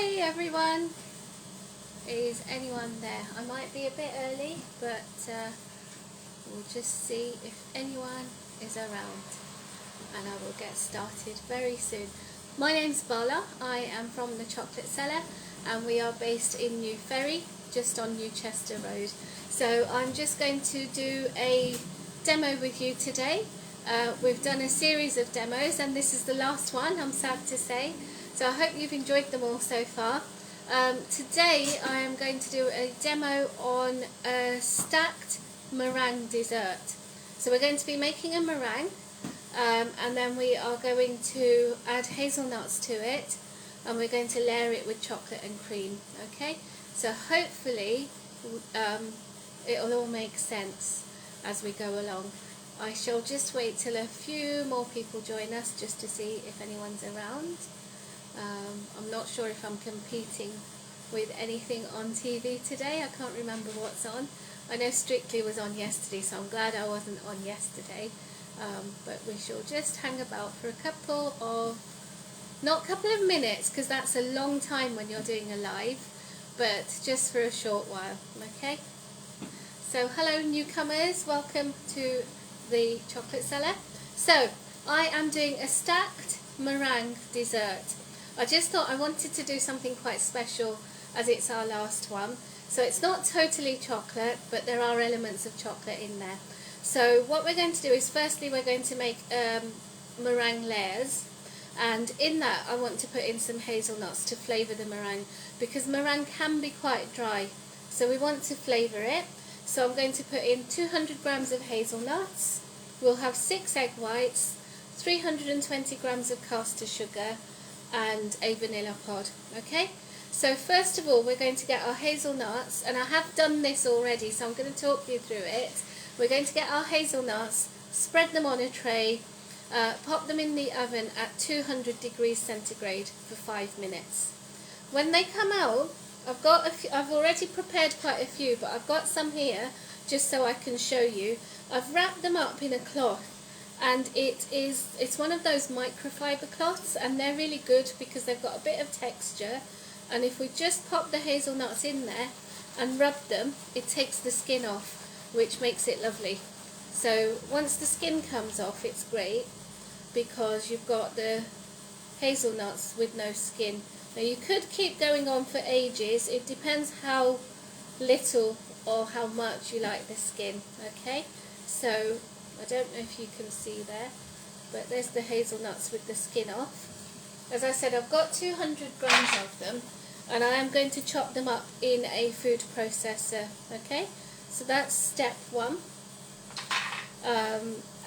Hi everyone! Is anyone there? I might be a bit early, but we'll just see if anyone is around and I will get started very soon. My name's Bala, I am from the Chocolate Cellar and we are based in New Ferry, just on New Chester Road. So I'm just going to do a demo with you today. We've done a series of demos and this is the last one, I'm sad to say. So I hope you've enjoyed them all so far. Today I am going to do a demo on a stacked meringue dessert. So we're going to be making a meringue and then we are going to add hazelnuts to it and we're going to layer it with chocolate and cream. Okay, so hopefully it'll all make sense as we go along. I shall just wait till a few more people join us just to see if anyone's around. I'm not sure if I'm competing with anything on TV today. I can't remember what's on. I know Strictly was on yesterday, so I'm glad I wasn't on yesterday. But we shall just hang about for a couple of, not couple of minutes, because that's a long time when you're doing a live, but just for a short while, okay? So hello newcomers, welcome to the Chocolate Cellar. So I am doing a stacked meringue dessert. I just thought I wanted to do something quite special as it's our last one. So it's not totally chocolate, but there are elements of chocolate in there. So what we're going to do is firstly we're going to make meringue layers, and in that I want to put in some hazelnuts to flavour the meringue, because meringue can be quite dry. So we want to flavour it. So I'm going to put in 200 grams of hazelnuts. We'll have 6 egg whites, 320 grams of caster sugar, and a vanilla pod. Okay, so first of all we're going to get our hazelnuts, and I have done this already so I'm going to talk you through it. We're going to get our hazelnuts, spread them on a tray, pop them in the oven at 200 degrees centigrade for 5 minutes. When they come out, I've already prepared quite a few, but I've got some here just so I can show you. I've wrapped them up in a cloth, and it's one of those microfiber cloths, and they're really good because they've got a bit of texture, and if we just pop the hazelnuts in there and rub them, it takes the skin off, which makes it lovely. So once the skin comes off, it's great because you've got the hazelnuts with no skin. Now you could keep going on for ages, it depends how little or how much you like the skin. Okay, so I don't know if you can see there, but there's the hazelnuts with the skin off. As I said, I've got 200 grams of them, and I am going to chop them up in a food processor. Okay, so that's step one.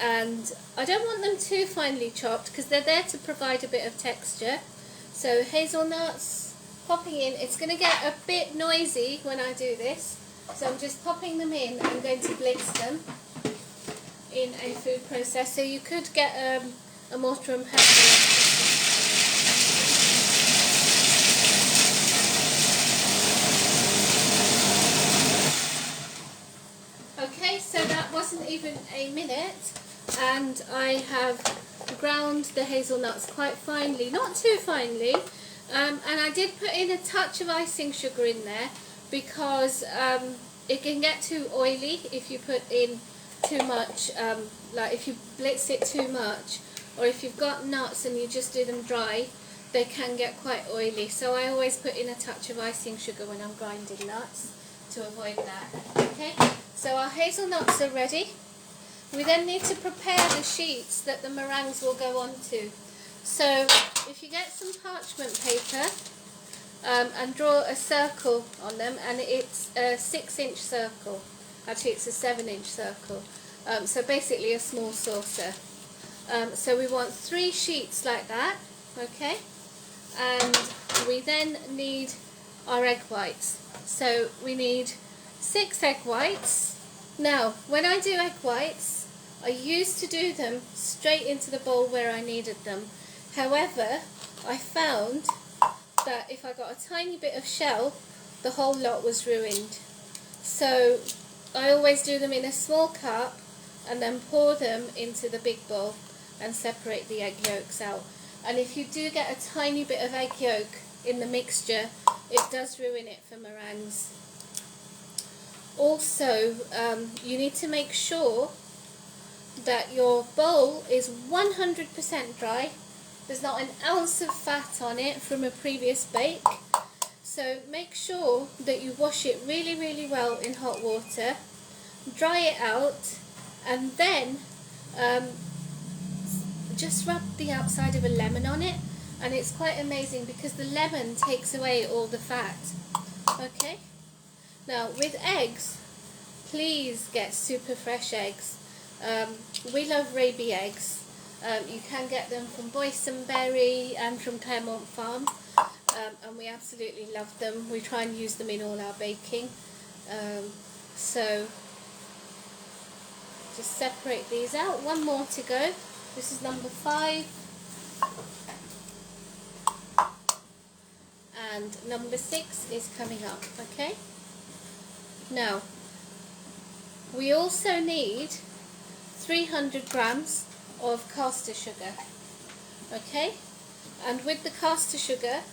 And I don't want them too finely chopped because they're there to provide a bit of texture. So hazelnuts popping in, it's going to get a bit noisy when I do this, so I'm just popping them in. I'm going to blitz them in a food processor. You could get a mortar and pestle. Okay, so that wasn't even a minute, and I have ground the hazelnuts quite finely, not too finely, and I did put in a touch of icing sugar in there because it can get too oily if you put in too much, like if you blitz it too much, or if you've got nuts and you just do them dry, they can get quite oily. So I always put in a touch of icing sugar when I'm grinding nuts to avoid that. Okay, so our hazelnuts are ready. We then need to prepare the sheets that the meringues will go onto. So if you get some parchment paper and draw a circle on them, and it's a 6-inch circle. Actually it's a 7-inch circle, so basically a small saucer. So we want 3 sheets like that, okay? And we then need our egg whites. So we need 6 egg whites. Now, when I do egg whites, I used to do them straight into the bowl where I needed them. However, I found that if I got a tiny bit of shell, the whole lot was ruined. So I always do them in a small cup and then pour them into the big bowl and separate the egg yolks out. And if you do get a tiny bit of egg yolk in the mixture, it does ruin it for meringues. Also, you need to make sure that your bowl is 100% dry. There's not an ounce of fat on it from a previous bake. So make sure that you wash it really well in hot water, dry it out, and then just rub the outside of a lemon on it, and it's quite amazing because the lemon takes away all the fat. Okay, now with eggs, please get super fresh eggs. We love Raby eggs. You can get them from Boysenberry and from Claremont Farm, and we absolutely love them. We try and use them in all our baking. So just separate these out. One more to go. This is number 5. And number 6 is coming up, okay? Now, we also need 300 grams of caster sugar, okay? And with the caster sugar,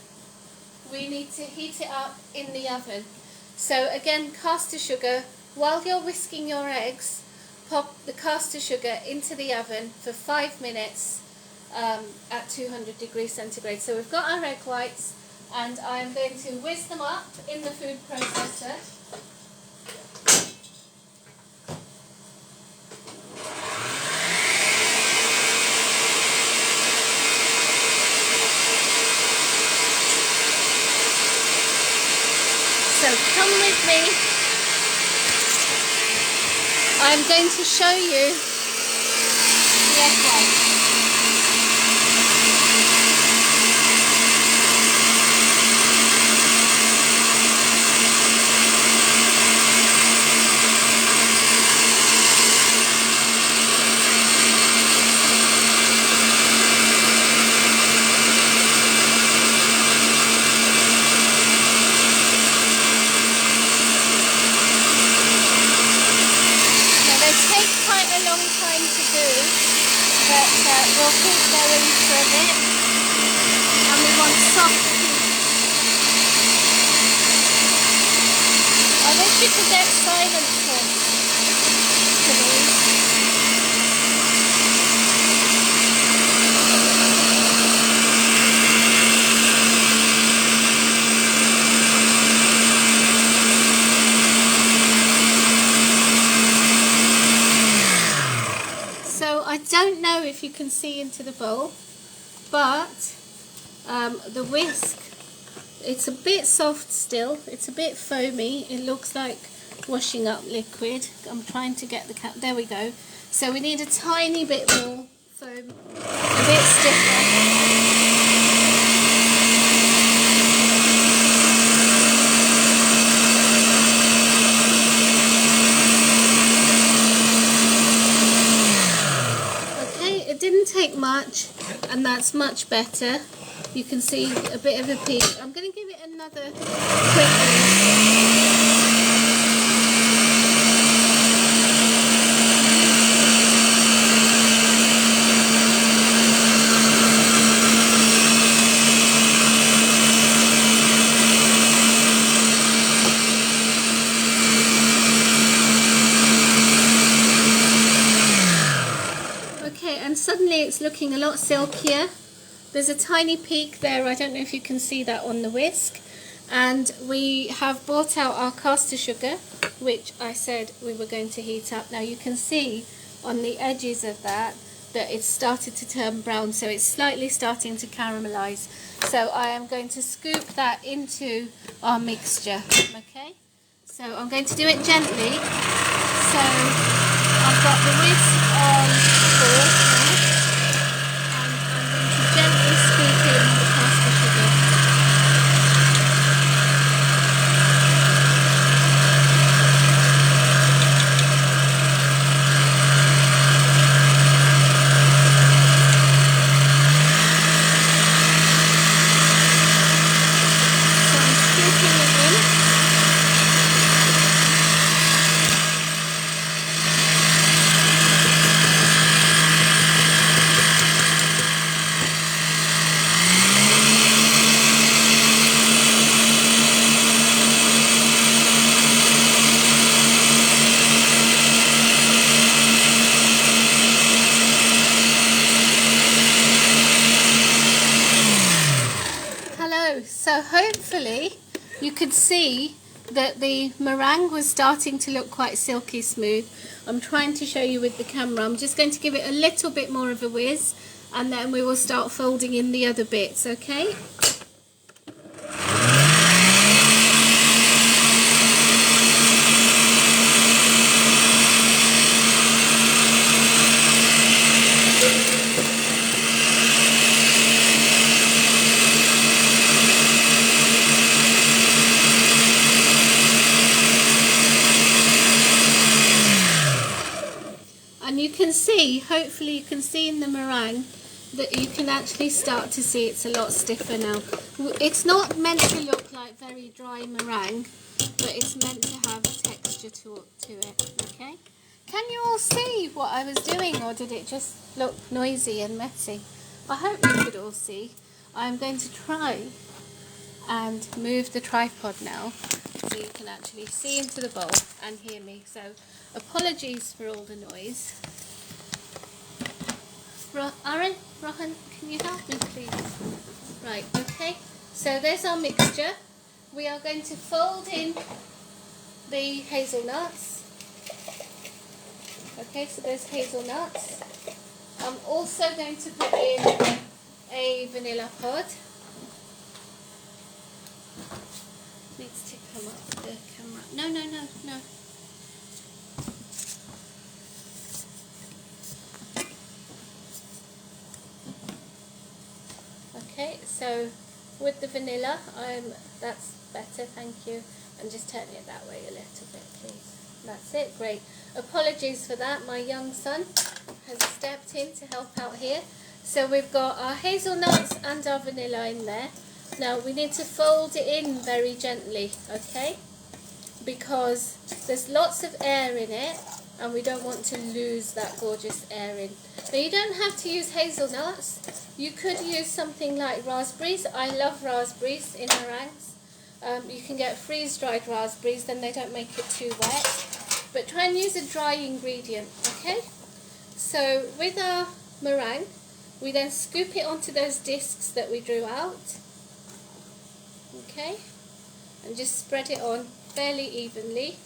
we need to heat it up in the oven. So again, caster sugar, while you're whisking your eggs, pop the caster sugar into the oven for 5 minutes at 200 degrees centigrade. So we've got our egg whites, and I'm going to whisk them up in the food processor. So come with me. I'm going to show you the egg whites. We'll keep going for a bit, and we want soft heat. I wish you could get silencer for these. So I don't know if you can see into the bowl, but the whisk, it's a bit soft still, it's a bit foamy, it looks like washing up liquid. I'm trying to get the cap, there we go. So we need a tiny bit more foam, a bit stiffer. It didn't take much, and that's much better. You can see a bit of a peak. I'm going to give it another quick suddenly it's looking a lot silkier. There's a tiny peak there, I don't know if you can see that on the whisk. And we have brought out our caster sugar, which I said we were going to heat up. Now you can see on the edges of that it's started to turn brown, so it's slightly starting to caramelize. So I am going to scoop that into our mixture, okay? So I'm going to do it gently. So I've got the whisk on full. Gently scoop in the caster sugar. So I'm scooping it in. So hopefully you could see that the meringue was starting to look quite silky smooth. I'm trying to show you with the camera. I'm just going to give it a little bit more of a whiz, and then we will start folding in the other bits, okay? And you can see, hopefully you can see in the meringue that you can actually start to see it's a lot stiffer now. It's not meant to look like very dry meringue, but it's meant to have texture to it, okay? Can you all see what I was doing, or did it just look noisy and messy? I hope you could all see. I'm going to try and move the tripod now so you can actually see into the bowl and hear me. So apologies for all the noise. Rohan, can you help me please? Right, okay. So there's our mixture. We are going to fold in the hazelnuts. Okay, so there's hazelnuts. I'm also going to put in a vanilla pod. Needs to come up the camera. No. Okay, so with the vanilla, that's better, thank you. And just turn it that way a little bit, please. That's it, great. Apologies for that, my young son has stepped in to help out here. So we've got our hazelnuts and our vanilla in there. Now we need to fold it in very gently, okay? Because there's lots of air in it and we don't want to lose that gorgeous air in. Now you don't have to use hazelnuts. You could use something like raspberries. I love raspberries in meringues. You can get freeze-dried raspberries, then they don't make it too wet. But try and use a dry ingredient, okay? So with our meringue, we then scoop it onto those discs that we drew out. Okay? And just spread it on fairly evenly.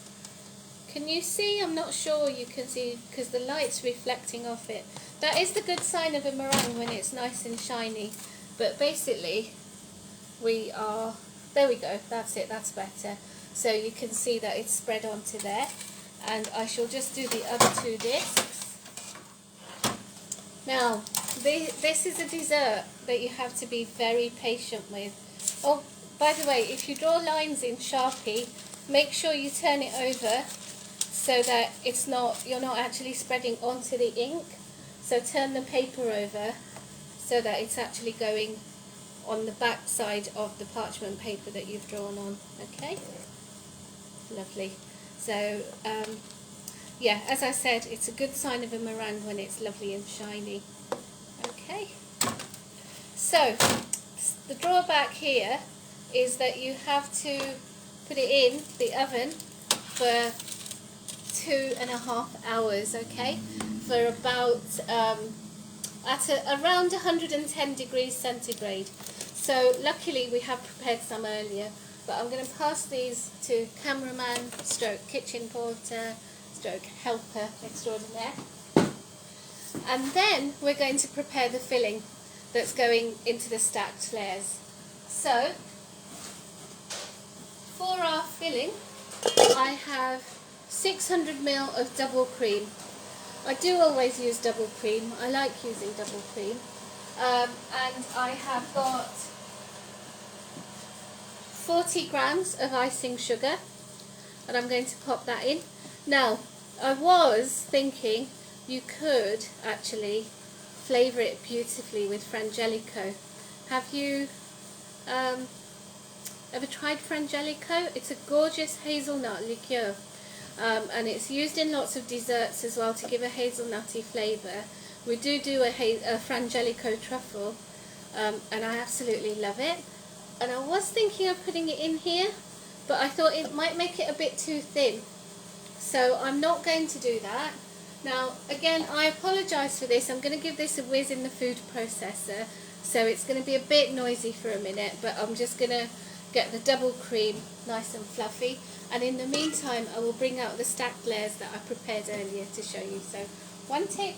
Can you see? I'm not sure you can see because the light's reflecting off it. That is the good sign of a meringue when it's nice and shiny. But basically, there we go, that's it, that's better. So you can see that it's spread onto there. And I shall just do the other two discs. Now, this is a dessert that you have to be very patient with. Oh, by the way, if you draw lines in Sharpie, make sure you turn it over so that you're not actually spreading onto the ink. So turn the paper over so that it's actually going on the back side of the parchment paper that you've drawn on. Okay? Lovely. So, yeah, as I said, it's a good sign of a meringue when it's lovely and shiny. Okay? So, the drawback here is that you have to put it in the oven for 2.5 hours, okay? For about, around 110 degrees centigrade. So luckily we have prepared some earlier, but I'm going to pass these to cameraman stroke kitchen porter stroke helper extraordinaire. And then we're going to prepare the filling that's going into the stacked layers. So for our filling, I have 600 ml of double cream. I do always use double cream. I like using double cream. And I have got 40 grams of icing sugar, and I'm going to pop that in. Now, I was thinking you could actually flavour it beautifully with Frangelico. Have you ever tried Frangelico? It's a gorgeous hazelnut liqueur. And it's used in lots of desserts as well to give a hazelnutty flavour. We do a Frangelico truffle, and I absolutely love it. And I was thinking of putting it in here, but I thought it might make it a bit too thin. So I'm not going to do that. Now, again, I apologise for this. I'm going to give this a whiz in the food processor, so it's going to be a bit noisy for a minute, but I'm just going to get the double cream nice and fluffy, and in the meantime I will bring out the stacked layers that I prepared earlier to show you. So one tick.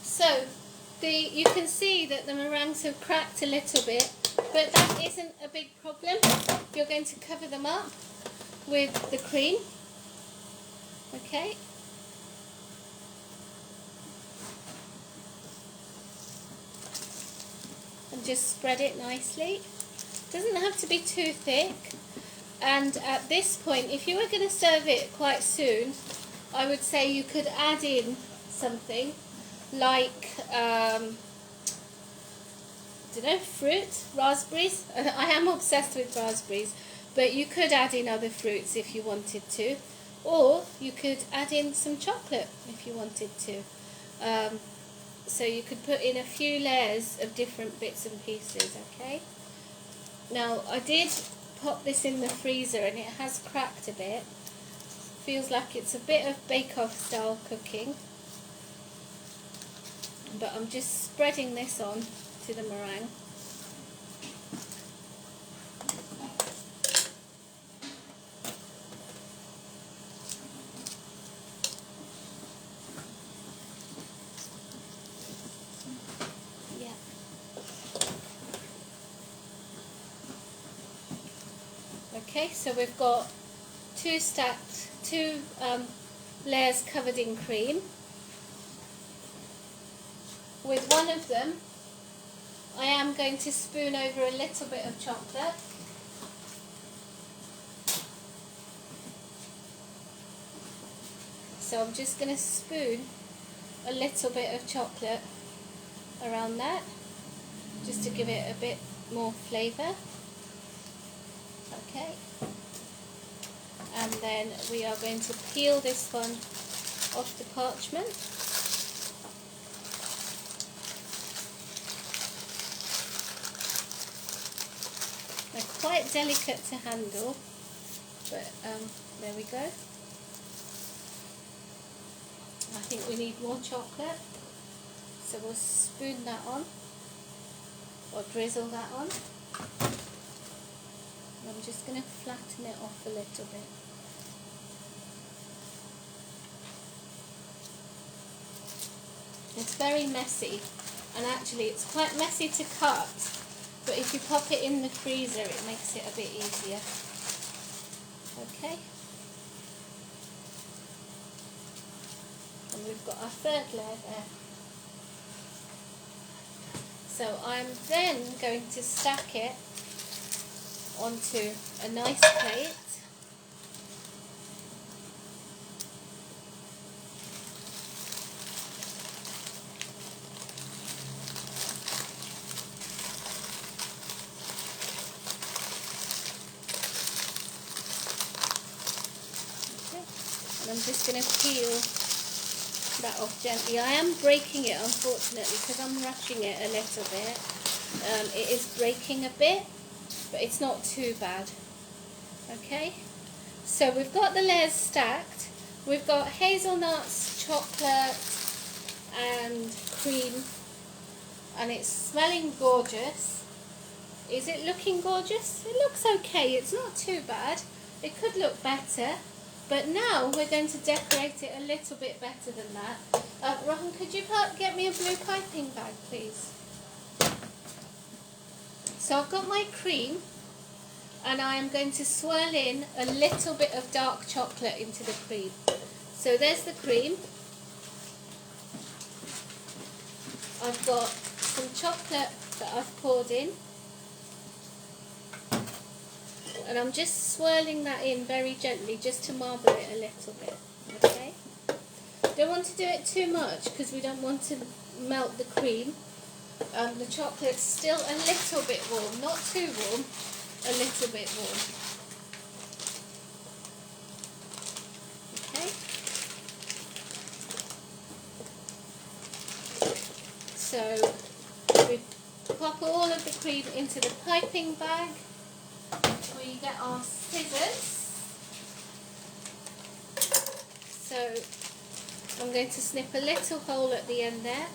So you can see that the meringues have cracked a little bit, but that isn't a big problem. You're going to cover them up with the cream, okay? And just spread it nicely. Doesn't have to be too thick. And at this point, if you were going to serve it quite soon, I would say you could add in something like, I don't know, fruit, raspberries. I am obsessed with raspberries, but you could add in other fruits if you wanted to, or you could add in some chocolate if you wanted to. So you could put in a few layers of different bits and pieces, okay? Now, I did pop this in the freezer and it has cracked a bit. Feels like it's a bit of bake-off style cooking. But I'm just spreading this on to the meringue. Yeah. Okay, so we've got two layers covered in cream. With one of them, I am going to spoon over a little bit of chocolate. So I'm just going to spoon a little bit of chocolate around that, just to give it a bit more flavour. Okay. And then we are going to peel this one off the parchment. They're quite delicate to handle, but there we go. I think we need more chocolate, so we'll spoon that on, or drizzle that on. And I'm just going to flatten it off a little bit. It's very messy, and actually it's quite messy to cut. But if you pop it in the freezer, it makes it a bit easier. Okay. And we've got our third layer there. So I'm then going to stack it onto a nice plate. I'm just going to peel that off gently. I am breaking it, unfortunately, because I'm rushing it a little bit. It is breaking a bit, but it's not too bad. Okay, so we've got the layers stacked. We've got hazelnuts, chocolate and cream, and it's smelling gorgeous. Is it looking gorgeous? It looks okay, it's not too bad. It could look better. But now we're going to decorate it a little bit better than that. Rohan, could you get me a blue piping bag, please? So I've got my cream, and I am going to swirl in a little bit of dark chocolate into the cream. So there's the cream. I've got some chocolate that I've poured in, and I'm just swirling that in very gently just to marble it a little bit. Okay? Don't want to do it too much because we don't want to melt the cream. The chocolate's still a little bit warm, not too warm, a little bit warm. Okay? So we pop all of the cream into the piping bag. We get our scissors. So I'm going to snip a little hole at the end there.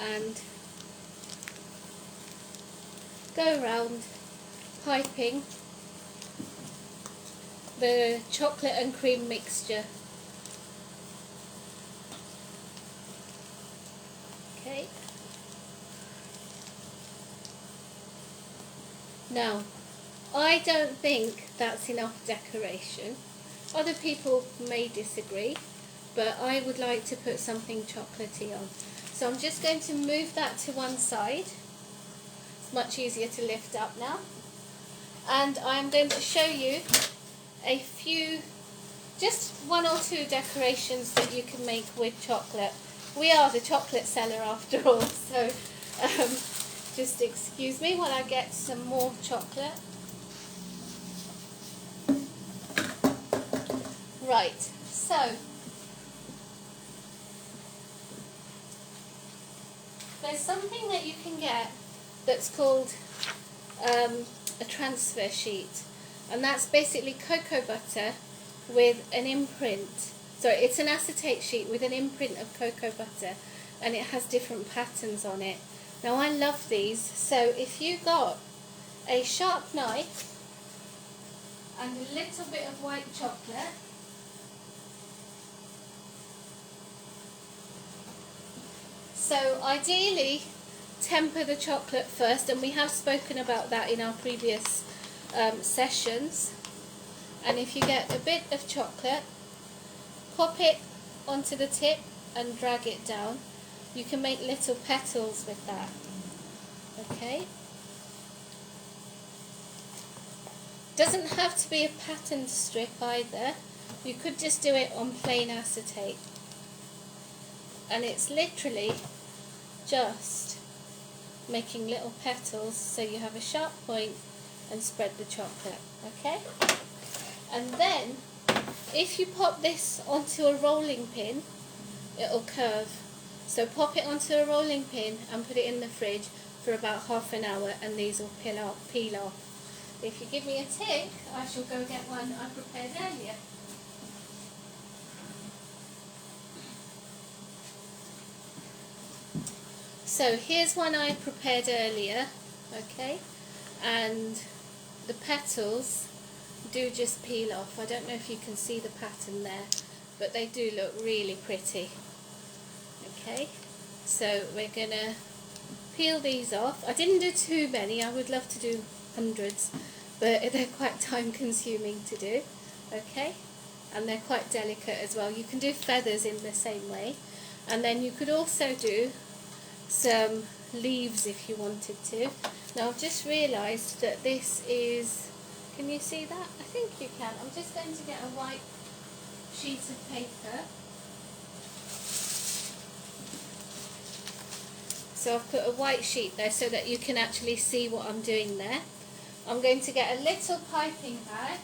And go around piping the chocolate and cream mixture. Okay. Now, I don't think that's enough decoration. Other people may disagree, but I would like to put something chocolatey on. So I'm just going to move that to one side. It's much easier to lift up now. And I'm going to show you a few, just one or two decorations that you can make with chocolate. We are the Chocolate Cellar after all, so just excuse me while I get some more chocolate. Right, so there's something that you can get that's called a transfer sheet, and that's basically cocoa butter with an imprint. So it's an acetate sheet with an imprint of cocoa butter, and it has different patterns on it. Now I love these, so if you got a sharp knife and a little bit of white chocolate, so ideally temper the chocolate first, and we have spoken about that in our previous sessions. And if you get a bit of chocolate, pop it onto the tip and drag it down. You can make little petals with that. Okay? Doesn't have to be a patterned strip either. You could just do it on plain acetate. And it's literally just making little petals so you have a sharp point and spread the chocolate. Okay? And then if you pop this onto a rolling pin, it'll curve. So pop it onto a rolling pin and put it in the fridge for about half an hour, and these will peel off. If you give me a tick, I shall go get one I prepared earlier. So here's one I prepared earlier, okay, and the petals do just peel off. I don't know if you can see the pattern there, but they do look really pretty. Okay, so we're going to peel these off. I didn't do too many, I would love to do hundreds, but they're quite time consuming to do. Okay, and they're quite delicate as well. You can do feathers in the same way, and then you could also do some leaves if you wanted to. Now I've just realised that this is, can you see that? I think you can. I'm just going to get a white sheet of paper. So I've put a white sheet there so that you can actually see what I'm doing there. I'm going to get a little piping bag.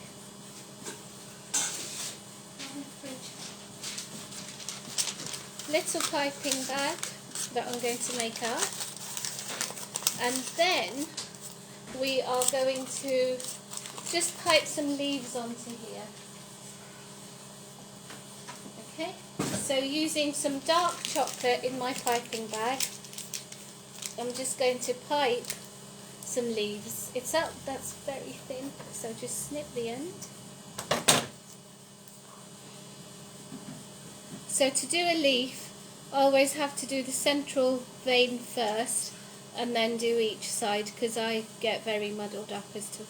Little piping bag that I'm going to make up. And then we are going to just pipe some leaves onto here. Okay, so using some dark chocolate in my piping bag, I'm just going to pipe some leaves. It's up, that's very thin, so just snip the end. So to do a leaf, I always have to do the central vein first and then do each side, because I get very muddled up as to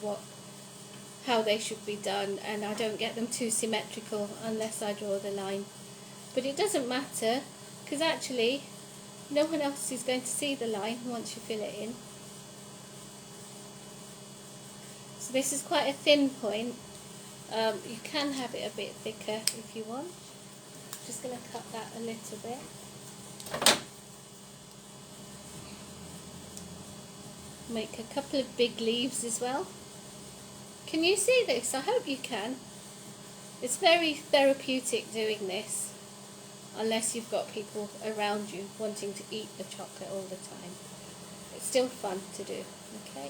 how they should be done, and I don't get them too symmetrical unless I draw the line. But it doesn't matter, because actually no one else is going to see the line once you fill it in. So this is quite a thin point. You can have it a bit thicker if you want. Just going to cut that a little bit. Make a couple of big leaves as well. Can you see this? I hope you can. It's very therapeutic doing this, unless you've got people around you wanting to eat the chocolate all the time. It's still fun to do, okay?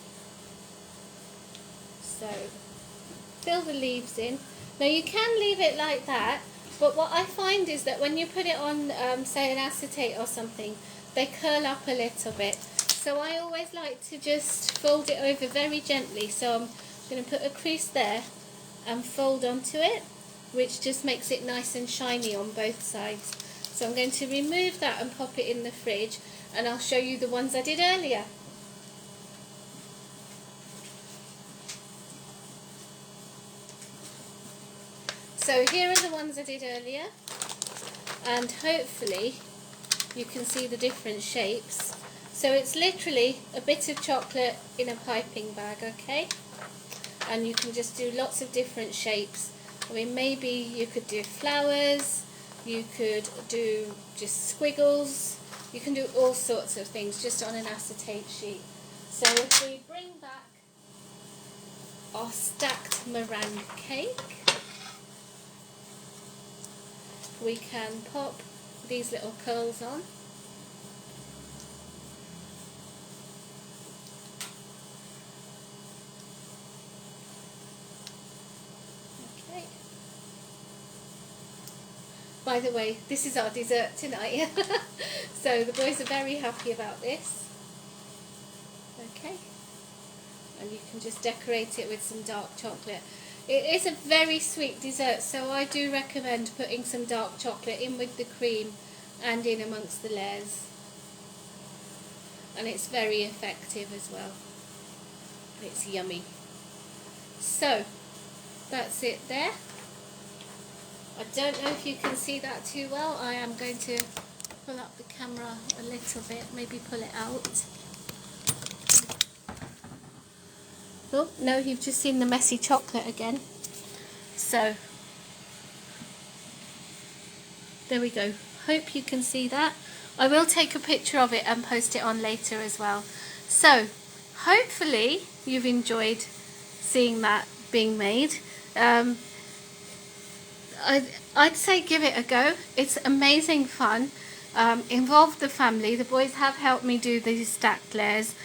So, fill the leaves in. Now you can leave it like that, but what I find is that when you put it on, say an acetate or something, they curl up a little bit. So I always like to just fold it over very gently. So I'm going to put a crease there and fold onto it, which just makes it nice and shiny on both sides. So I'm going to remove that and pop it in the fridge, and I'll show you the ones I did earlier. So here are the ones I did earlier, and hopefully you can see the different shapes. So it's literally a bit of chocolate in a piping bag, okay? And you can just do lots of different shapes. I mean, maybe you could do flowers, you could do just squiggles, you can do all sorts of things just on an acetate sheet. So if we bring back our stacked meringue cake, we can pop these little curls on. Okay. By the way, this is our dessert tonight. So the boys are very happy about this. Okay. And you can just decorate it with some dark chocolate. It is a very sweet dessert, so I do recommend putting some dark chocolate in with the cream and in amongst the layers. And it's very effective as well. It's yummy. So, that's it there. I don't know if you can see that too well. I am going to pull up the camera a little bit, maybe pull it out. Oh, no, you've just seen the messy chocolate again. So, there we go. Hope you can see that. I will take a picture of it and post it on later as well. So, hopefully you've enjoyed seeing that being made. I'd say give it a go. It's amazing fun. Involve the family. The boys have helped me do these stacked layers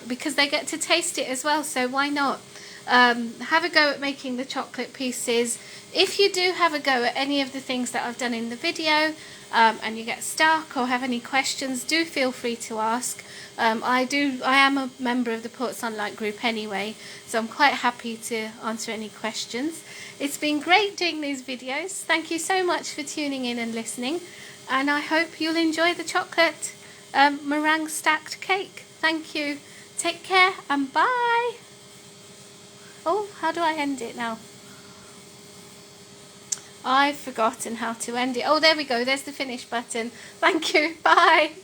because they get to taste it as well, so why not? Have a go at making the chocolate pieces. If you do have a go at any of the things that I've done in the video and you get stuck or have any questions, do feel free to ask. I am a member of the Port Sunlight group anyway, so I'm quite happy to answer any questions. It's been great doing these videos. Thank you so much for tuning in and listening, and I hope you'll enjoy the chocolate meringue stacked cake. Thank you. Take care and bye. Oh, how do I end it now? I've forgotten how to end it. Oh, there we go. There's the finish button. Thank you. Bye.